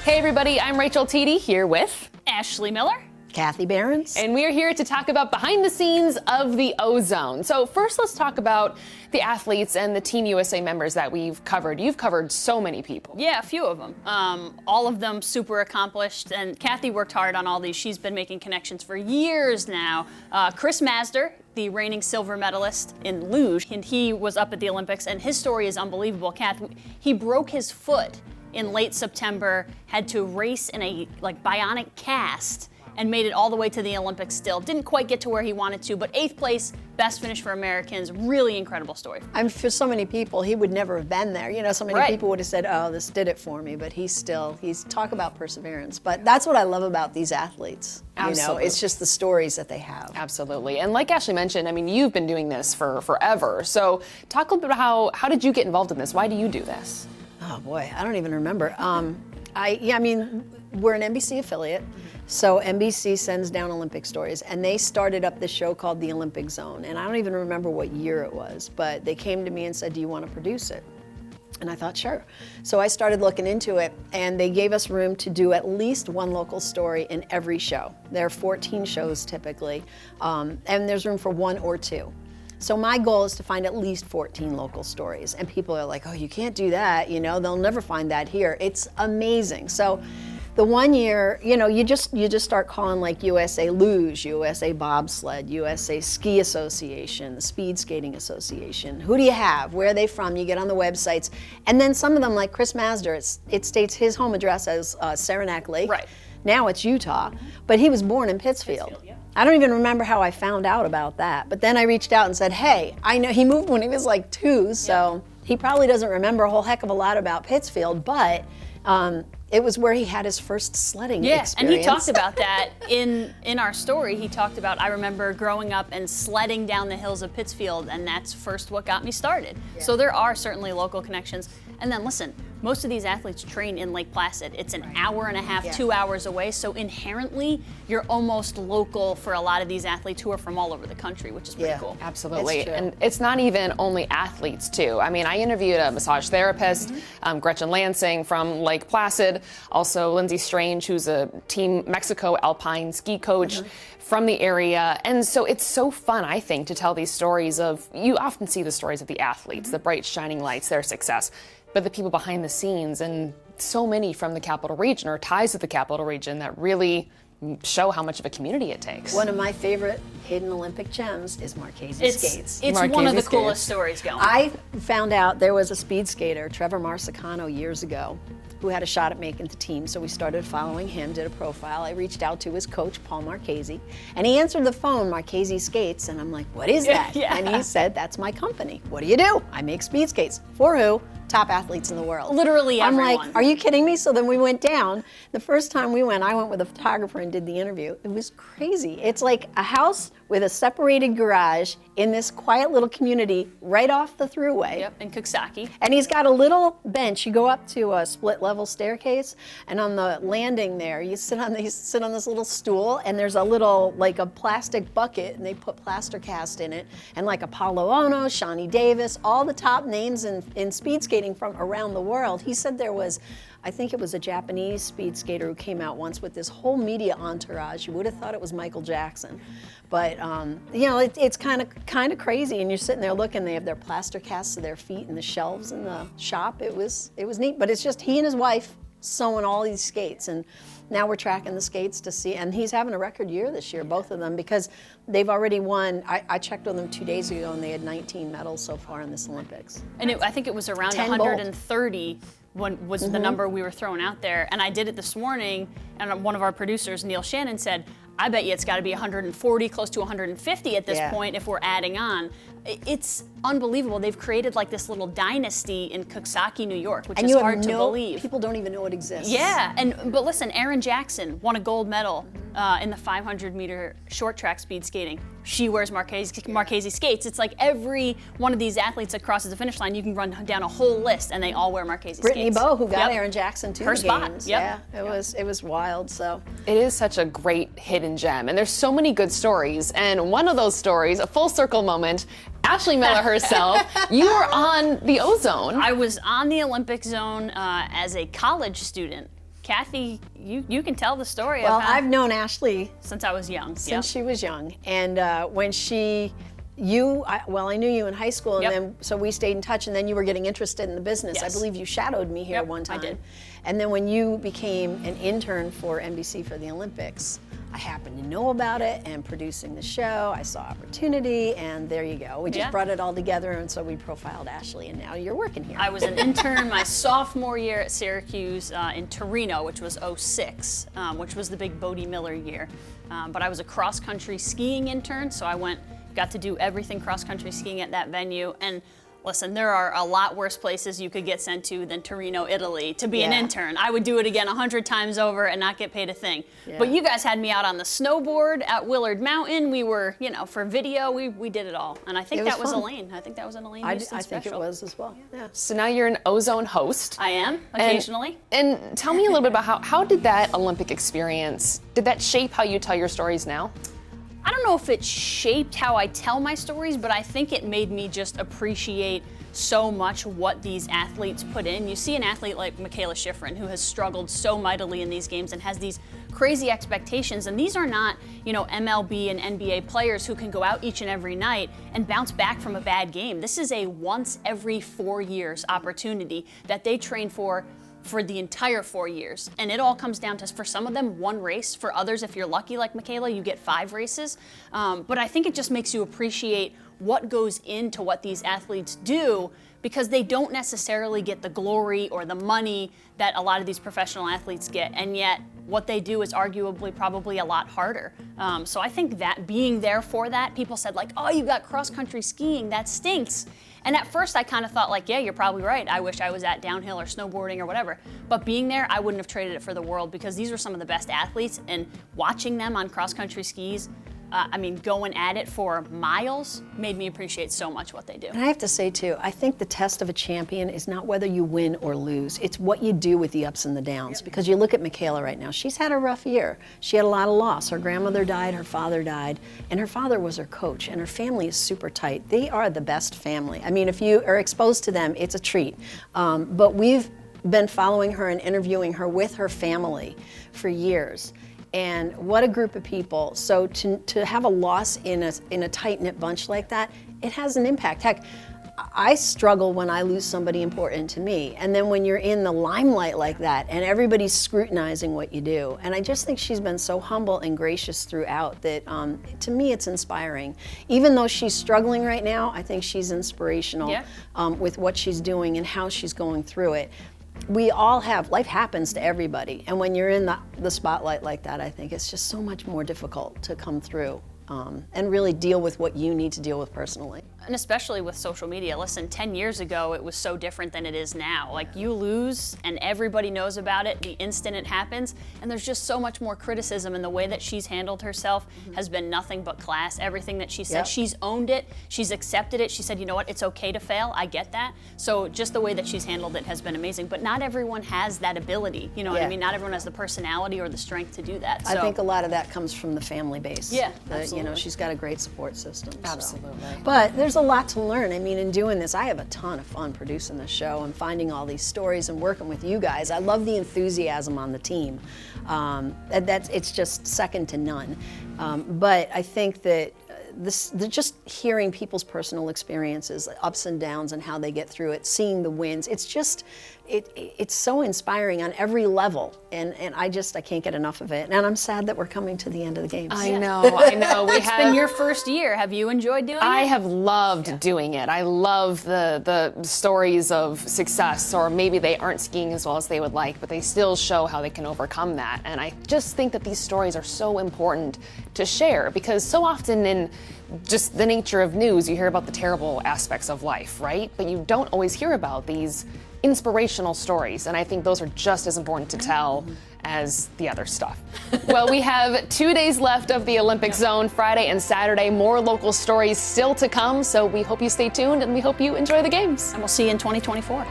Hey everybody, I'm Rachel Tiede here with Ashley Miller. Kathy Barrans. And we are here to talk about behind the scenes of the Ozone. So first let's talk about the athletes and the Team USA members that we've covered. You've covered so many people. Yeah, a few of them. All of them super accomplished, and Kathy worked hard on all these. She's been making connections for years now. Chris Masder, the reigning silver medalist in luge, and he was up at the Olympics, and his story is unbelievable. Kath, he broke his foot in late September, had to race in a bionic cast, and made it all the way to the Olympics still. Didn't quite get to where he wanted to, but 8th place, best finish for Americans. Really incredible story. For so many people, he would never have been there. You know, so many people would have said, oh, this did it for me, but he's talk about perseverance. But that's what I love about these athletes. Absolutely. You know, it's just the stories that they have. Absolutely. And like Ashley mentioned, I mean, you've been doing this for forever. So talk a little bit about how did you get involved in this? Why do you do this? Oh boy, I don't even remember. We're an NBC affiliate, so NBC sends down Olympic stories, and they started up this show called the Olympic Zone, and I don't even remember what year it was, but they came to me and said, do you want to produce it? And I thought, sure. So I started looking into it, and they gave us room to do at least one local story in every show. There are 14 shows typically, and there's room for 1 or 2. So my goal is to find at least 14 local stories. And people are like, oh, you can't do that, you know, they'll never find that here. It's amazing. So the one year, you know, you just start calling like USA Luge, USA Bobsled, USA Ski Association, the Speed Skating Association. Who do you have? Where are they from? You get on the websites. And then some of them, like Chris Masder, it states his home address as Saranac Lake. Right. Now it's Utah, but he was born in Pittsfield. I don't even remember how I found out about that. But then I reached out and said, hey, I know he moved when he was like 2, so he probably doesn't remember a whole heck of a lot about Pittsfield, but it was where he had his first sledding experience. And he talked about that in our story. He talked about, I remember growing up and sledding down the hills of Pittsfield, and that's first what got me started. Yeah. So there are certainly local connections. And then listen, most of these athletes train in Lake Placid. It's an hour and a half, 2 hours away, so inherently you're almost local for a lot of these athletes who are from all over the country, which is pretty cool. Absolutely. And it's not even only athletes too. I mean, I interviewed a massage therapist, Gretchen Lansing from Lake Placid, also Lindsay Strange, who's a Team Mexico alpine ski coach from the area. And so it's so fun, I think, to tell these stories of, you often see the stories of the athletes, the bright shining lights, their success, but the people behind the scenes, and so many from the Capital Region or ties to the Capital Region that really show how much of a community it takes. One of my favorite hidden Olympic gems is Marchese skates. It's one of the coolest stories going. I found out there was a speed skater, Trevor Marsicano, years ago, who had a shot at making the team, so we started following him, did a profile. I reached out to his coach, Paul Marchese, and he answered the phone, Marchese Skates, and I'm like, what is that? And he said, that's my company. What do you do? I make speed skates. For who? Top athletes in the world. Literally everyone. I'm like, are you kidding me? So then we went down. The first time we went, I went with a photographer and did the interview. It was crazy. It's like a house with a separated garage in this quiet little community right off the thruway. Yep, in Coxsackie. And he's got a little bench. You go up to a split level staircase, and on the landing there, you sit on this little stool, and there's a little, like a plastic bucket, and they put plaster cast in it, and like Apollo Ono, Shawnee Davis, all the top names in speed skating from around the world. He said there was, I think it was a Japanese speed skater who came out once with this whole media entourage. You would have thought it was Michael Jackson. But, you know, it's kind of crazy, and you're sitting there looking, they have their plaster casts of their feet in the shelves in the shop. It was neat, but it's just he and his wife sewing all these skates, and now we're tracking the skates to see, and he's having a record year this year, both of them, because they've already won. I checked on them 2 days ago, and they had 19 medals so far in this Olympics. And I think it was around 130 was the number we were throwing out there, and I did it this morning, and one of our producers, Neil Shannon, said, I bet you it's got to be 140, close to 150 at this point if we're adding on. It's unbelievable. They've created like this little dynasty in Coxsackie, New York, which is hard to believe. People don't even know it exists. Yeah, but listen, Erin Jackson won a gold medal in the 500-meter short track speed skating. She wears Marchese skates. It's like every one of these athletes that crosses the finish line, you can run down a whole list, and they all wear Marchese skates. Brittany Bowe, who got Erin Jackson to her the spot. games. Yeah, it was wild. So it is such a great hidden gem, and there's so many good stories. And one of those stories, a full circle moment, Ashley Miller herself, you were on the Ozone. I was on the Olympic Zone as a college student Kathy, you can tell the story. Well, of how, I've known Ashley since I was young. since she was young, and when I knew you in high school, and Yep. then so we stayed in touch, and then you were getting interested in the business. Yes. I believe you shadowed me here Yep, one I time. did. And then when you became an intern for NBC for the Olympics, I happened to know about it, and producing the show, I saw opportunity, and there you go. We just Yeah. brought it all together, and so we profiled Ashley, and now you're working here. I was an intern my sophomore year at Syracuse in Torino, which was 06, which was the big Bodie Miller year. But I was a cross-country skiing intern, so I got to do everything cross-country skiing at that venue. And listen, there are a lot worse places you could get sent to than Torino, Italy, to be an Yeah. intern. I would do it again 100 times over and not get paid a thing. Yeah. But you guys had me out on the snowboard at Willard Mountain. We were, for video, we did it all. And I think It was that was fun. Elaine. I think that was an Elaine I Houston think it special. was as well. Yeah. So now you're an Ozone host. I am, occasionally. And tell me a little bit about how did that Olympic experience, did that shape how you tell your stories now? I don't know if it shaped how I tell my stories, but I think it made me just appreciate so much what these athletes put in. You see an athlete like Michaela Schifrin, who has struggled so mightily in these games and has these crazy expectations. And these are not, MLB and NBA players who can go out each and every night and bounce back from a bad game. This is a once every 4 years opportunity that they train for the entire 4 years. And it all comes down to, for some of them, one race. For others, if you're lucky like Michaela, you get 5 races. But I think it just makes you appreciate what goes into what these athletes do, because they don't necessarily get the glory or the money that a lot of these professional athletes get, and yet what they do is arguably probably a lot harder. So I think that being there for that, people said like, oh, you got cross-country skiing, that stinks. And at first I kind of thought like, yeah, you're probably right. I wish I was at downhill or snowboarding or whatever. But being there, I wouldn't have traded it for the world, because these were some of the best athletes, and watching them on cross-country skis, going at it for miles made me appreciate so much what they do. And I have to say too, I think the test of a champion is not whether you win or lose. It's what you do with the ups and the downs. Because you look at Michaela right now, she's had a rough year. She had a lot of loss. Her grandmother died, her father died, and her father was her coach, and her family is super tight. They are the best family. I mean, if you are exposed to them, it's a treat. But we've been following her and interviewing her with her family for years. And what a group of people. So to have a loss in a tight-knit bunch like that, it has an impact. Heck, I struggle when I lose somebody important to me. And then when you're in the limelight like that and everybody's scrutinizing what you do. And I just think she's been so humble and gracious throughout that to me it's inspiring. Even though she's struggling right now, I think she's inspirational with what she's doing and how she's going through it. We all have, life happens to everybody, and when you're in the spotlight like that, I think it's just so much more difficult to come through and really deal with what you need to deal with personally. And especially with social media. Listen, 10 years ago, it was so different than it is now. Like, you lose and everybody knows about it the instant it happens, and there's just so much more criticism, and the way that she's handled herself has been nothing but class. Everything that she said, she's owned it, she's accepted it. She said, you know what, it's okay to fail, I get that. So just the way that she's handled it has been amazing. But not everyone has that ability, you know what I mean? Not everyone has the personality or the strength to do that. So I think a lot of that comes from the family base. Yeah, absolutely. She's got a great support system. Absolutely. So. But there's a lot to learn. I mean, in doing this, I have a ton of fun producing this show and finding all these stories and working with you guys. I love the enthusiasm on the team. It's just second to none. But I think that just hearing people's personal experiences, ups and downs, and how they get through it, seeing the wins, it's so inspiring on every level, and I can't get enough of it. And I'm sad that we're coming to the end of the games. I know. It's been your first year. Have you enjoyed doing it? I have loved doing it. I love the stories of success, or maybe they aren't skiing as well as they would like, but they still show how they can overcome that. And I just think that these stories are so important to share, because so often in just the nature of news, you hear about the terrible aspects of life, right? But you don't always hear about these inspirational stories, and I think those are just as important to tell as the other stuff. Well, we have 2 days left of the Olympic Zone, Friday and Saturday. More local stories still to come, so we hope you stay tuned and we hope you enjoy the games. And we'll see you in 2024.